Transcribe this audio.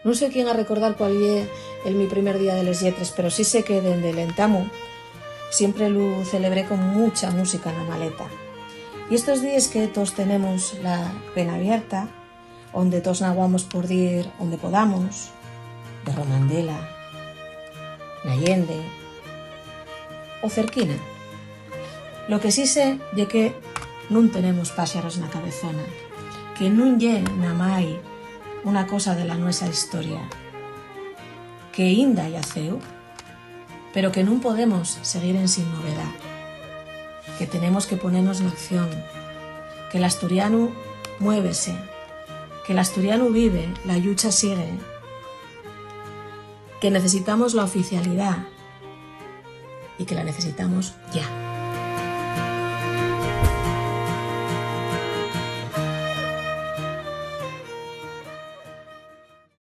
No sé quién a recordar cuál fue el mi primer día de les lletres, pero sí sé que desde l'entamu siempre lo celebré con mucha música en la maleta. Y estos días que todos tenemos la pena abierta, donde todos naguamos por dir donde podamos, de Romandela, Nallende o cerquina. Lo que sí sé é que non tenemos páxaros na cabezona, que non lle namai una cosa de la nuestra historia, que inda ya ceu, pero que non podemos seguir en sin novedad, que tenemos que ponernos en acción, que el asturiano muévese, que el asturiano vive, la lucha sigue, que necesitamos la oficialidad y que la necesitamos ya.